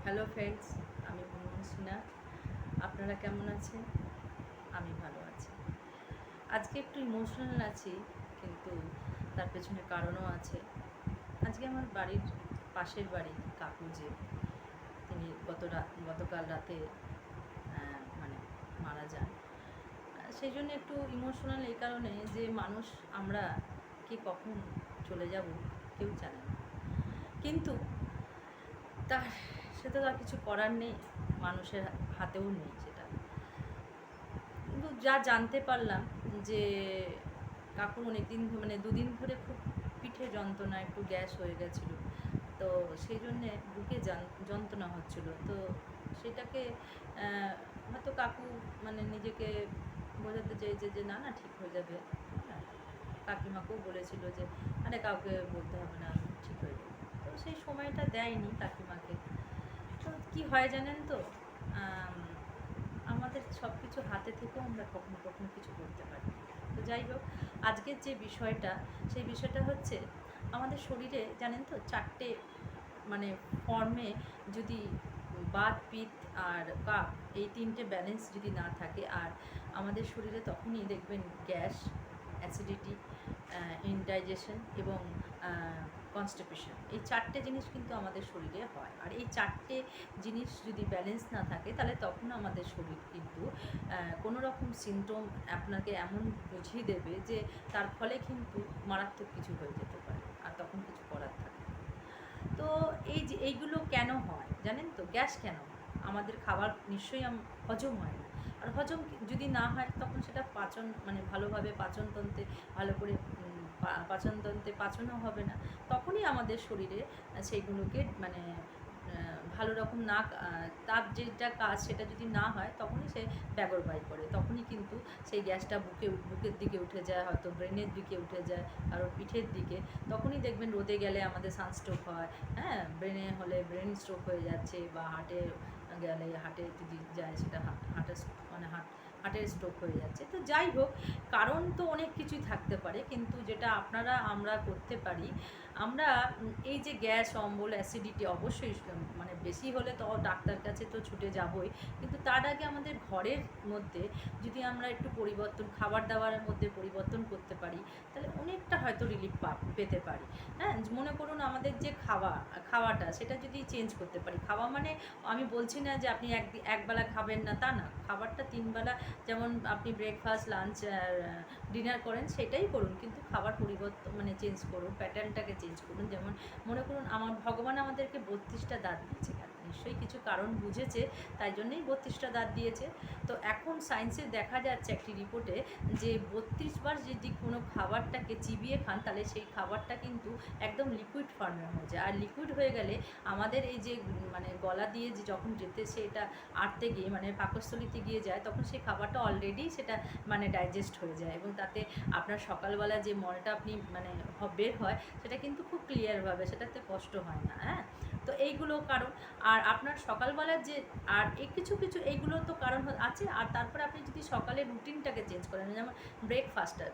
Hello friends, আমি মুনমুন সিনহা। আপনারা কেমন আছেন? আমি ভালো আছি। আজকে একটু ইমোশনাল আছি, কিন্তু তার পেছনে কারণও আছে। আজকে আমার বাড়ির পাশের বাড়ির কাকু যে তিনি গতকাল রাতে মানে মারা যান। সেই জন্য একটু ইমোশনাল এই কারণে যে মানুষ আমরা কে কখন চলে যাব কেউ জানে না, কিন্তু তার সেটা তো আর কিছু করার নেই, মানুষের হাতেও নেই সেটা। কিন্তু যা জানতে পারলাম যে কাকুর অনেক দিন মানে দুদিন ধরে খুব পিঠে যন্ত্রণা, একটু গ্যাস হয়ে গেছিলো, তো সেই জন্যে বুকে যন্ত্রণা হচ্ছিলো। তো সেটাকে হয়তো কাকু মানে নিজেকে বোঝাতে চেয়েছে যে না না ঠিক হয়ে যাবে। হ্যাঁ, কাকিমাকেও বলেছিল যে আরে কাউকে বলতে হবে না, ঠিক হয়ে যাবে। তো সেই সময়টা দেয়নি কাকিমাকে। তো কী হয় জানেন তো, আমাদের সব কিছু হাতে থেকেও আমরা কখনো কখনো কিছু করতে পারি। তো যাই হোক, আজকের যে বিষয়টা, সেই বিষয়টা হচ্ছে আমাদের শরীরে জানেন তো চারটে মানে ফর্মে যদি বাত, পিত্ত আর কাপ, এই তিনটে ব্যালেন্স যদি না থাকে, আর আমাদের শরীরে তখনই দেখবেন গ্যাস, অ্যাসিডিটি, ইনডাইজেশন এবং কনস্টিপেশন, এই চারটে জিনিস কিন্তু আমাদের শরীরে হয়। আর এই চারটে জিনিস যদি ব্যালেন্স না থাকে, তাহলে তখন আমাদের শরীর কিন্তু কোনো রকম সিমটম আপনাকে এমন বুঝিয়ে দেবে যে তার ফলে কিন্তু মারাত্মক কিছু হয়ে যেতে পারে, আর তখন কিছু করার থাকে না। তো এই যে এইগুলো কেন হয় জানেন তো, গ্যাস কেন হয়? আমাদের খাবার নিশ্চয়ই হজম হয় না, আর হজম যদি না হয় তখন সেটা পাচন মানে ভালোভাবে পাচনতন্ত্রে ভালো করে পাচনতন্ত্রে পাচনও হবে না। তখনই আমাদের শরীরে সেইগুলোকে মানে ভালো রকম না তার যেটা কাজ সেটা যদি না হয়, তখনই সে ব্যাগরবাই করে, তখনই কিন্তু সেই গ্যাসটা বুকের দিকে উঠে যায়, হয়তো ব্রেনের দিকে উঠে যায়, কারো পিঠের দিকে। তখনই দেখবেন রোদে গেলে আমাদের সানস্ট্রোক হয়, হ্যাঁ, ব্রেনে হলে ব্রেন স্ট্রোক হয়ে যাচ্ছে, বা হার্টে গেলে হার্টে যদি যায় সেটা হার্টের স্ট্রোক হয়ে যাচ্ছে। তো যাই হোক, কারণ তো অনেক কিছুই থাকতে পারে, কিন্তু যেটা আমরা করতে পারি, আমরা এই যে গ্যাস, অম্বল, অ্যাসিডিটি অবশ্যই মানে বেশি হলে তো ডাক্তার কাছে তো ছুটে যাবই, কিন্তু তার আগে আমাদের ঘরের মধ্যে যদি আমরা একটু খাবার দাবারের মধ্যে পরিবর্তন করতে পারি, তাহলে অনেকটা হয়তো রিলিফ পেতে পারি। হ্যাঁ, মনে করুন আমাদের যে খাওয়াটা সেটা যদি চেঞ্জ করতে পারি, খাওয়া মানে আমি বলছি না যে আপনি একবেলা খাবেন না, তা না, খাবারটা 3 বেলা, যেমন আপনি ব্রেকফাস্ট, লাঞ্চ, ডিনার করেন সেটাই করুন, কিন্তু খাবার পরিবর্তন মানে চেঞ্জ করুন, প্যাটার্নটাকে চেঞ্জ করুন। যেমন মনে করুন ভগবান আমাদেরকে 32টা দাঁত দিয়েছে, নিশ্চয়ই কিছু কারণ বুঝেছে, তাই জন্যই 32টা দাঁত দিয়েছে। তো এখন সায়েন্সে দেখা যাচ্ছে একটি রিপোর্টে যে 32 বার যদি কোনো খাবারটাকে চিবিয়ে খান, তাহলে সেই খাবারটা কিন্তু একদম লিকুইড ফর্মে হয়ে যায়, আর লিকুইড হয়ে গেলে আমাদের এই যে মানে গলা দিয়ে যে যখন যেতে সেটা আটতে গিয়ে মানে পাকস্থলিতে গিয়ে যায়, তখন সেই খাবারটা অলরেডি সেটা মানে ডাইজেস্ট হয়ে যায়, এবং তাতে আপনার সকালবেলা যে মলটা আপনি মানে বের হয় সেটা কিন্তু খুব ক্লিয়ারভাবে, সেটাতে কষ্ট হয় না। হ্যাঁ, তো এইগুলো কারণ। আর আপনার সকালবেলার যে আর কিছু এইগুলো তো কারণ আছে। আর তারপরে আপনি যদি সকালের রুটিনটাকে চেঞ্জ করেন, যেমন ব্রেকফাস্টটা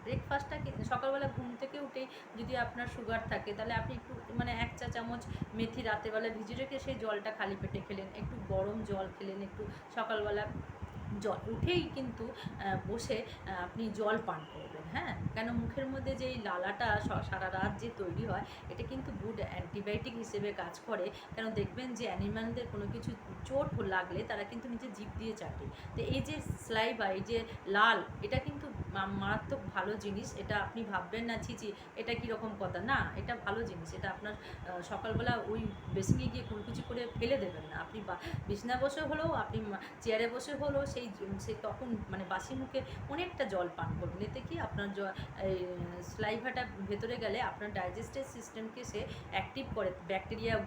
সকালবেলা ঘুম থেকে উঠেই যদি আপনার সুগার থাকে, তাহলে আপনি একটু মানে 1 চা চামচ মেথি রাতেরবেলা ভিজিয়ে রেখে সেই জলটা খালি পেটে খেলেন, একটু গরম জল খেলেন, একটু সকালবেলা জল উঠেই কিন্তু বসে আপনি জল পান করবেন। হ্যাঁ, কেন মুখের মধ্যে যে এই লালাটা সারা রাত যে তৈরি হয়, এটা কিন্তু গুড অ্যান্টিবায়োটিক হিসেবে কাজ করে। কেন দেখবেন যে অ্যানিম্যালদের কোনো কিছু চোট লাগলে তারা কিন্তু নিজে জিভ দিয়ে চাটে। তো এই যে স্লাইভা, এই যে লাল, এটা কিন্তু মারাত্মক ভালো জিনিস। এটা আপনি ভাববেন না ছি এটা কীরকম কথা, না, এটা ভালো জিনিস। এটা আপনার সকালবেলা ওই বেসিনে গিয়ে কুলকুচি করে ফেলে দেবেন না, আপনি বিছনা বসে হলেও, আপনি চেয়ারে বসে হলেও সেই তখন মানে বাসি মুখে অনেকটা জল পান করবেন। এতে কি আপনার এই স্লাইভাটা ভেতরে গেলে আপনার ডাইজেস্টিভ সিস্টেমকে সে অ্যাক্টিভ করে,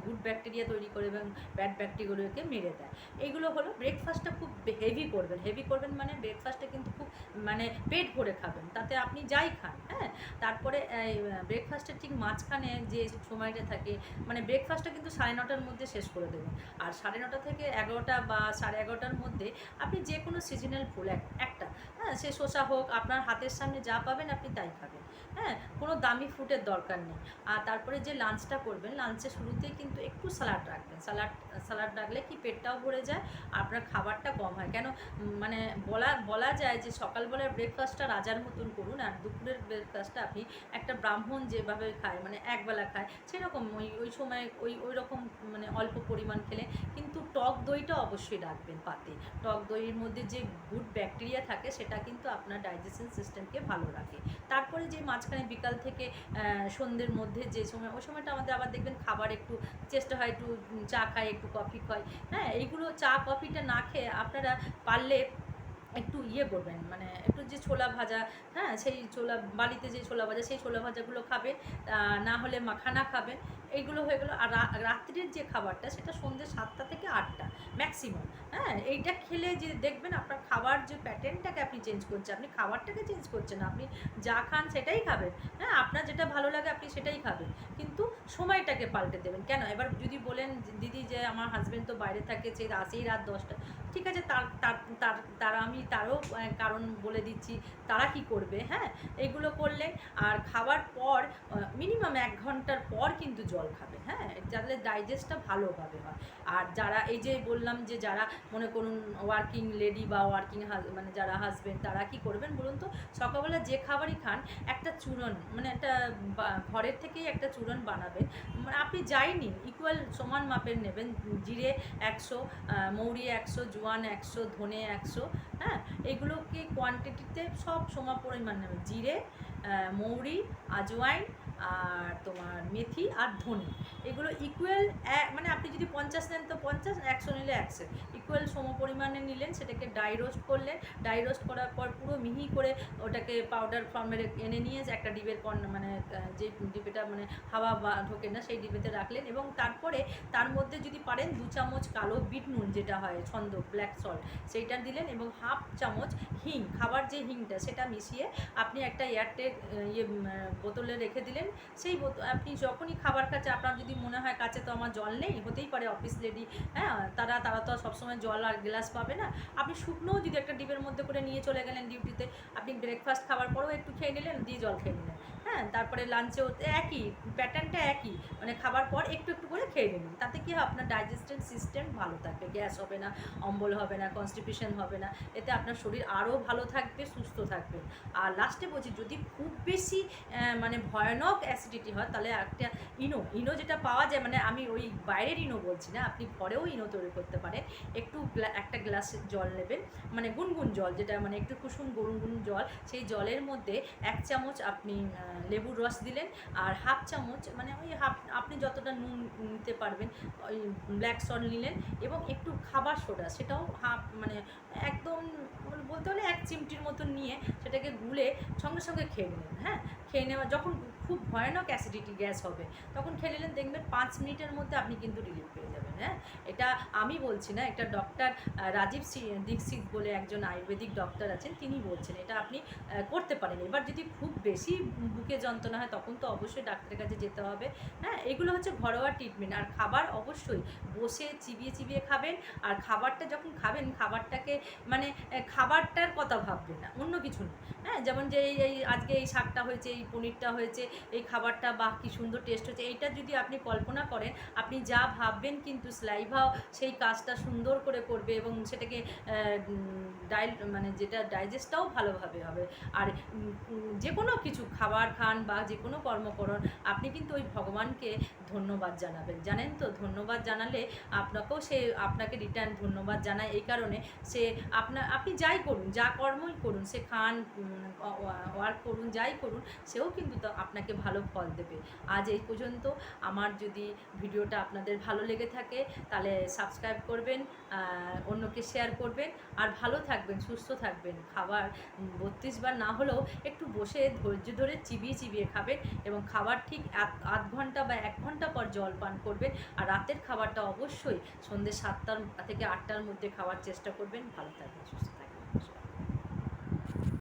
গুড ব্যাকটেরিয়া তৈরি করে এবং ব্যাড ব্যাকটেরিয়াগুলোকে মেরে দেয়। এইগুলো হলো। ব্রেকফাস্টটা খুব হেভি করবেন মানে ব্রেকফাস্টটা কিন্তু খুব মানে পেট ভরে খাবেন, তাতে আপনি যাই খান। হ্যাঁ, তারপরে ব্রেকফাস্টের ঠিক মাঝখানে যে সময়টা থাকে, মানে ব্রেকফাস্টটা কিন্তু 9:30টার মধ্যে শেষ করে দেবেন, আর 9:30 থেকে 11টা বা 11:30টার মধ্যে আপনি যে কোনো সিজনাল ফুল একটা, হ্যাঁ, হ্যাঁ, সে শসা হোক, আপনার হাতের সামনে যা পাবেন আপনি তাই খাবেন। হ্যাঁ, কোনো দামি ফ্রুটের দরকার নেই। আর তারপরে যে লাঞ্চটা করবেন, লাঞ্চের শুরুতেই কিন্তু একটু স্যালাড রাখবেন। স্যালাড রাখলে কি পেটটাও ভরে যায়, আপনার খাবারটা কম হয়। কেন মানে বলা যায় যে সকালবেলার ব্রেকফাস্টটা রাজার মতন করুন, আর দুপুরের ব্রেকফাস্টটা আপনি একটা ব্রাহ্মণ যেভাবে খায়, মানে একবেলা খায়, সেরকম ওই সময় ওই রকম মানে অল্প পরিমাণ খেলে। কিন্তু টক দইটা অবশ্যই রাখবেন পাতে। টক দইয়ের মধ্যে যে গুড ব্যাকটেরিয়া থাকে সেটা কিন্তু আপনার ডাইজেশন সিস্টেমকে ভালো রাখে। তারপরে যে মাঝখানে বিকাল থেকে সন্ধ্যের মধ্যে যে সময়, ওই সময়টা আমাদের আবার দেখবেন খাবার একটু চেষ্টা হয়, একটু চা খাই, একটু কফি খাই। হ্যাঁ, এইগুলো চা কফিটা না খেয়ে আপনারা পারলে একটু করবেন, মানে একটু যে ছোলা ভাজা, হ্যাঁ, সেই বাড়িতে যে ছোলা ভাজা, সেই ছোলা ভাজাগুলো খাবেন। না হলে মাখানা খাবেন। এইগুলো হয়ে গেলো। আর রাত্রির যে খাবারটা সেটা সন্ধ্যে 7টা থেকে 8টা ম্যাক্সিমাম। হ্যাঁ, এইটা খেলে যে দেখবেন আপনার খাবার যে প্যাটার্নটাকে আপনি চেঞ্জ করছেন, আপনি খাবারটাকে চেঞ্জ করছেন, আপনি যা খান সেটাই খাবেন। হ্যাঁ, আপনার যেটা ভালো লাগে আপনি সেটাই খাবেন, কিন্তু সময়টাকে পাল্টে দেবেন। কেন এবার যদি বলেন দিদি যে আমার হাজব্যান্ড তো বাইরে থাকে, সে আসেই রাত 10টা, ঠিক আছে, তারা আমি তারও কারণ বলে দিচ্ছি তারা কি করবে। হ্যাঁ, এগুলো করলে আর খাবার পর মিনিমাম 1 ঘন্টার পর কিন্তু জল খাবে। হ্যাঁ, যাতে ডাইজেস্টটা ভালোভাবে হয়। আর যারা এই যে বললাম যে যারা মনে করুন ওয়ার্কিং লেডি বা ওয়ার্কিং মানে যারা হাজব্যান্ড, তারা কি করবেন বলুন তো, সকালবেলা যে খাবারই খান একটা চূরণ, মানে একটা ঘরের থেকেই একটা চূরণ বানাবেন। মানে আপনি যাই নিন ইকুয়াল সমান মাপের নেবেন। জিরে 100, মৌরি 100, জোয়ান 100, ধনে 100। হ্যাঁ, এগুলোকে কোয়ান্টিটিতে সব সমান পরিমাণ নেবেন। জিরে, মৌরি, আজওয়াইন, আর তোমার মেথি আর ধনে, এগুলো ইকুয়াল মানে আপনি যদি 50 নেন তো 50, 100 নিলে 100, ইকুয়াল সম পরিমাণে নিলেন। সেটাকে ড্রাই রোস্ট করলেন। ড্রাই রোস্ট করার পর পুরো মিহি করে ওটাকে পাউডার ফর্মে এনে নিয়ে একটা ডিবের মানে যে ডিবেটা মানে হাওয়া ঢোকে না সেই ডিবেতে রাখলেন। এবং তারপরে তার মধ্যে যদি পারেন 2 চামচ কালো বিট নুন, যেটা হয় ছন্দ ব্ল্যাক সল্ট, সেইটা দিলেন। এবং হাফ চামচ হিং, খাবার যে হিংটা সেটা মিশিয়ে আপনি একটা এয়ারটেল বোতলে রেখে দিলেন। সেই আপনি যখনই খাবার খাচ্ছে, আপনার যদি মনে হয় কাছে তো আমার জল নেই, হতেই পারে অফিস লেডি, হ্যাঁ, তারা তো সবসময় জল আর গ্লাস পাবে না, আপনি শুকনোও যদি একটা ডিবের মধ্যে করে নিয়ে চলে গেলেন ডিউটিতে, আপনি ব্রেকফাস্ট খাবার পরেও একটু খেয়ে নিলেন, দিয়ে জল খেয়ে নিলেন। হ্যাঁ, তারপরে লাঞ্চেও একই প্যাটার্নটা, একই মানে খাবার পর একটু একটু করে খেয়ে নিলেন। তাতে কি হয়, আপনার ডাইজেস্টিভ সিস্টেম ভালো থাকবে, গ্যাস হবে না, অম্বল হবে না, কনস্টিপেশন হবে না। এতে আপনার শরীর আরও ভালো থাকবে, সুস্থ থাকবে। আর লাস্টে বলছি, যদি খুব বেশি মানে ভয়ানক অ্যাসিডিটি হয়, তাহলে একটা ইনো যেটা পাওয়া যায়, মানে আমি ওই বাইরের ইনো বলছি না, আপনি ঘরেও ইনো তৈরি করতে পারেন। একটু একটা গ্লাসের জল নেবেন, মানে গুনগুন জল, যেটা মানে একটু কুসুম গুনগুন জল, সেই জলের মধ্যে 1 চামচ আপনি লেবুর রস দিলেন। আর হাফ চামচ, মানে ওই আপনি যতটা নুন নিতে পারবেন, ওই ব্ল্যাক সল্ট নিলেন। এবং একটু খাবার সোডা, সেটাও হাফ, মানে একদম বলতে হলে 1 চিমটির মতন নিয়ে সেটাকে গুলে সঙ্গে সঙ্গে খেয়ে নিলেন। হ্যাঁ, খেয়ে নেওয়া যখন খুব ভয়ানক অ্যাসিডিটি গ্যাস হবে, তখন খেয়ে নিলেন, দেখবেন 5 মিনিটের মধ্যে আপনি কিন্তু রিলিফ পেয়ে যাবেন। হ্যাঁ, এটা আমি বলছি না, এটা ডক্টর রাজীব দীক্ষিত বলে একজন আয়ুর্বেদিক ডক্টর আছেন, তিনি বলছেন এটা আপনি করতে পারেন। এবার যদি খুব বেশি বুকে যন্ত্রণা হয়, তখন তো অবশ্যই ডাক্তারের কাছে যেতে হবে। হ্যাঁ, এগুলো হচ্ছে ঘরোয়া ট্রিটমেন্ট। আর খাবার অবশ্যই বসে চিবিয়ে চিবিয়ে খাবেন। আর খাবারটা যখন খাবেন, খাবারটাকে মানে খাবারটার কথা ভাববেন না, অন্য কিছু না। হ্যাঁ, যেমন যে এই আজকে এই শাকটা হয়েছে, এই পনিরটা হয়েছে, এই খাবারটা বাহ কী সুন্দর টেস্ট হচ্ছে, এইটা যদি আপনি কল্পনা করেন, আপনি যা ভাববেন কিন্তু স্লাইভাও সেই কাজটা সুন্দর করে করবে। এবং সেটাকে মানে যেটা ডাইজেস্টটাও ভালোভাবে হবে। আর যে কোনো কিছু খাবার খান বা যে কোনো কর্ম করুন, আপনি কিন্তু ওই ভগবানকে ধন্যবাদ জানাবেন। জানেন তো, ধন্যবাদ জানালে আপনাকেও সে আপনাকে রিটার্ন ধন্যবাদ জানায়। এই কারণে সে আপনি যাই করুন, যা কর্মই করুন, সে খান, ওয়ার্ক করুন, যাই করুন, সেও কিন্তু আপনাকে ভালো ফল দেবে। আজ এই পর্যন্ত। আমার যদি ভিডিওটা আপনাদের ভালো লেগে থাকে, তাহলে সাবস্ক্রাইব করবেন, অন্যকে শেয়ার করবেন। আর ভালো থাকবেন, সুস্থ থাকবেন। খাবার 32 বার না হলেও একটু বসে ধৈর্য ধরে চিবিয়ে চিবিয়ে খাবেন। এবং খাবার ঠিক আধ ঘন্টা বা 1 ঘন্টা পর জল পান করবেন। আর রাতের খাবারটা অবশ্যই সন্ধ্যে 7টা থেকে 8টার মধ্যে খাওয়ার চেষ্টা করবেন। ভালো থাকবেন, সুস্থ।